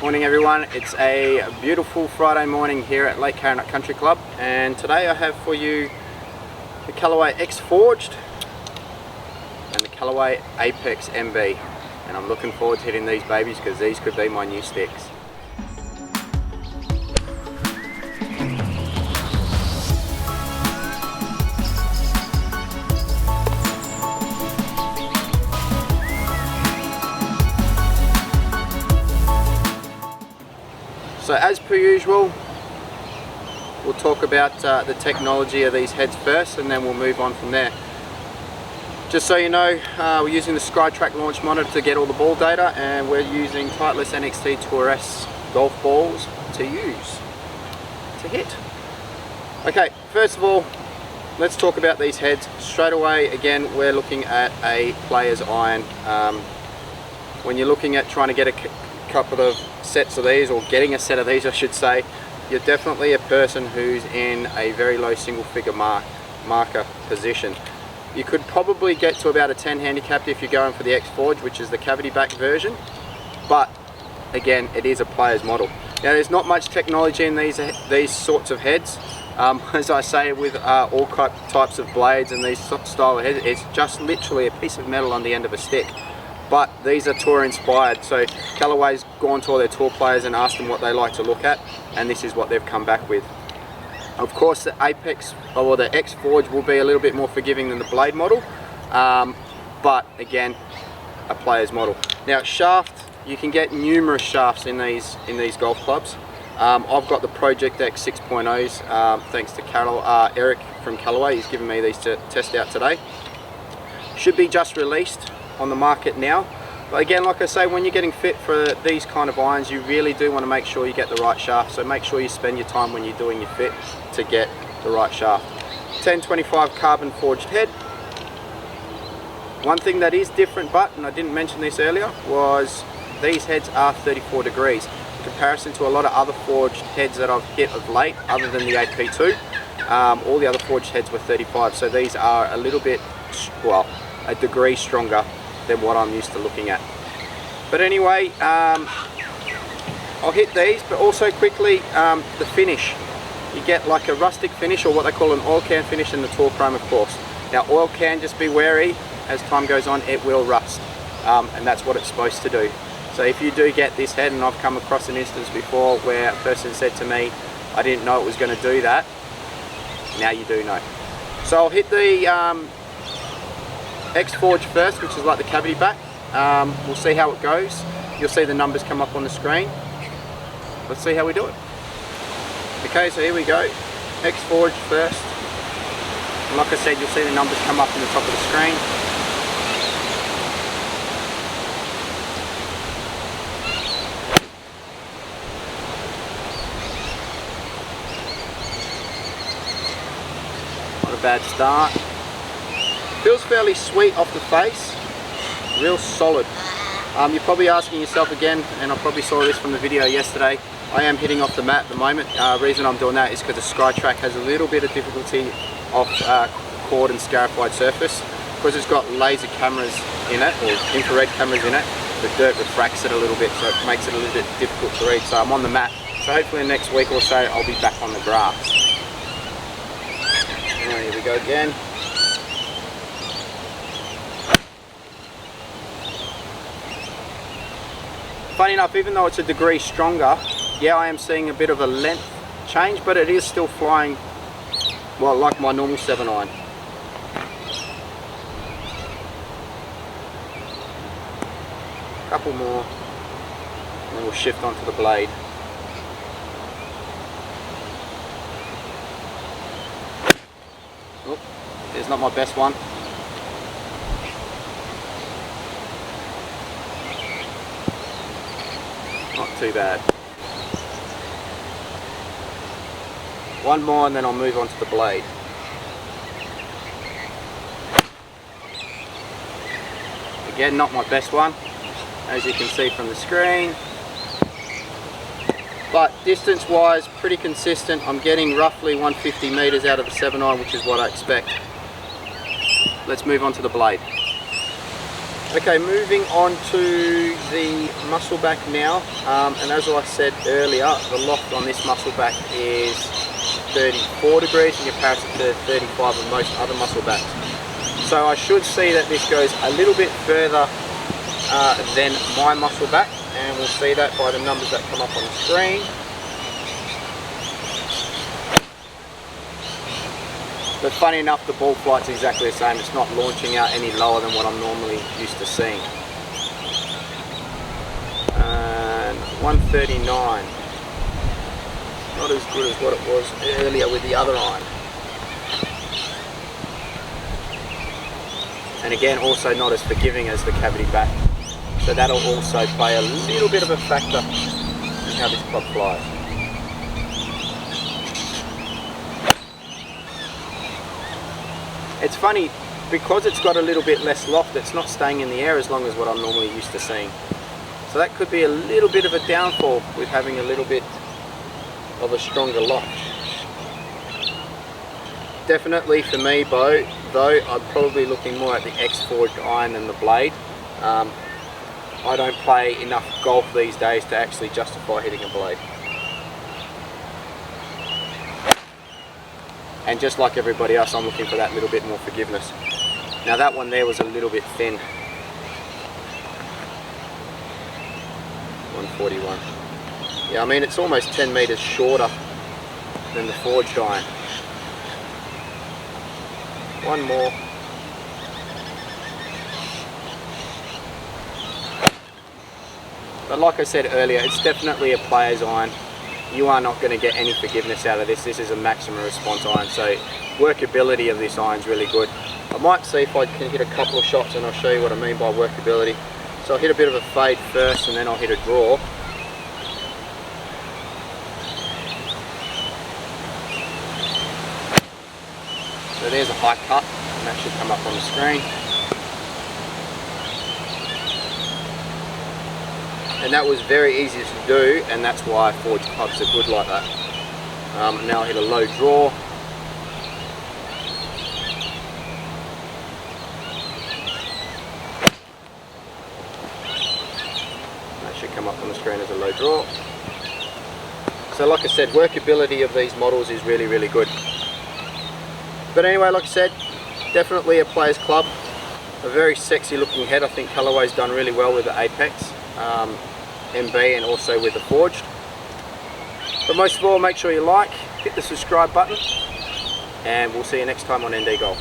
Morning everyone, it's a beautiful Friday morning here at Lake Caron Country Club, and today I have for you the Callaway X Forged and the Callaway Apex MB, and I'm looking forward to hitting these babies because these could be my new sticks. So as per usual, we'll talk about the technology of these heads first, and then we'll move on from there. Just so you know, we're using the SkyTrack launch monitor to get all the ball data, and we're using Titleist NXT Tour S golf balls to hit. Okay, first of all, let's talk about these heads. Straight away, again, we're looking at a player's iron. When you're looking at trying to get a couple of sets of these, or getting a set of these I should say, you're definitely a person who's in a very low single figure marker position. You could probably get to about a 10 handicap if you're going for the X Forge, which is the cavity back version, but again, it is a player's model. Now there's not much technology in these sorts of heads. As I say, with all types of blades and these style of heads, it's just literally a piece of metal on the end of a stick. But these are tour inspired, so Callaway's gone to all their tour players and asked them what they like to look at, and this is what they've come back with. Of course, the Apex, or the X Forge, will be a little bit more forgiving than the blade model, but again, a player's model. Now shaft, you can get numerous shafts in these golf clubs. I've got the Project X 6.0s, thanks to Eric from Callaway. He's given me these to test out today. Should be just released on the market now, but again, like I say, when you're getting fit for these kind of irons, you really do want to make sure you get the right shaft, so make sure you spend your time when you're doing your fit to get the right shaft. 1025 carbon forged head. One thing that is different, and I didn't mention this earlier, was these heads are 34 degrees in comparison to a lot of other forged heads that I've hit of late, other than the AP2. All the other forged heads were 35, so these are a little bit, well, a degree stronger than what I'm used to looking at. But anyway, I'll hit these, but also quickly, the finish. You get like a rustic finish, or what they call an oil can finish, in the tour chrome, of course. Now oil can, just be wary, as time goes on it will rust, and that's what it's supposed to do. So if you do get this head, and I've come across an instance before where a person said to me, I didn't know it was going to do that, now you do know. So I'll hit the X Forge first, which is like the cavity back. We'll see how it goes. You'll see the numbers come up on the screen. Let's see how we do it. Okay, so here we go. X Forge first. And like I said, you'll see the numbers come up on the top of the screen. Not a bad start. Feels fairly sweet off the face, real solid. You're probably asking yourself again, and I probably saw this from the video yesterday, I am hitting off the mat at the moment. Reason I'm doing that is because the SkyTrack has a little bit of difficulty off cord and scarified surface, because it's got laser cameras in it, or infrared cameras in it. The dirt refracts it a little bit, so it makes it a little bit difficult to read. So I'm on the mat, so hopefully next week or so I'll be back on the grass. Here we go again. Funny enough, even though it's a degree stronger, yeah, I am seeing a bit of a length change, but it is still flying, well, like my normal 7-iron. Couple more, and then we'll shift onto the blade. Oh, there's not my best one. Not too bad. One more and then I'll move on to the blade. Again, not my best one, as you can see from the screen. But distance wise, pretty consistent. I'm getting roughly 150 meters out of the 7-iron, which is what I expect. Let's move on to the blade. Okay, moving on to the muscle back now, and as I said earlier, the loft on this muscle back is 34 degrees in comparison to 35 of most other muscle backs. So I should see that this goes a little bit further than my muscle back, and we'll see that by the numbers that come up on the screen. But funny enough, the ball flight's exactly the same. It's not launching out any lower than what I'm normally used to seeing. And 139. Not as good as what it was earlier with the other iron. And again, also not as forgiving as the cavity back. So that'll also play a little bit of a factor in how this club flies. It's funny, because it's got a little bit less loft, it's not staying in the air as long as what I'm normally used to seeing. So that could be a little bit of a downfall with having a little bit of a stronger loft. Definitely for me, though, I'm probably looking more at the X-forged iron than the blade. I don't play enough golf these days to actually justify hitting a blade. And just like everybody else, I'm looking for that little bit more forgiveness. Now that one there was a little bit thin. 141. Yeah, I mean it's almost 10 meters shorter than the forged iron. One more. But like I said earlier, it's definitely a player's iron. You are not going to get any forgiveness out of this. This is a maximum response iron, so workability of this iron is really good. I might see if I can hit a couple of shots and I'll show you what I mean by workability. So I'll hit a bit of a fade first and then I'll hit a draw. So there's a high cut, and that should come up on the screen. And that was very easy to do, and that's why forged clubs are good like that. Now I'll hit a low draw. That should come up on the screen as a low draw. So like I said, workability of these models is really, really good. But anyway, like I said, definitely a player's club. A very sexy looking head. I think Callaway's done really well with the Apex. MB and also with the forged. But most of all, make sure you like, hit the subscribe button, and we'll see you next time on ND Golf.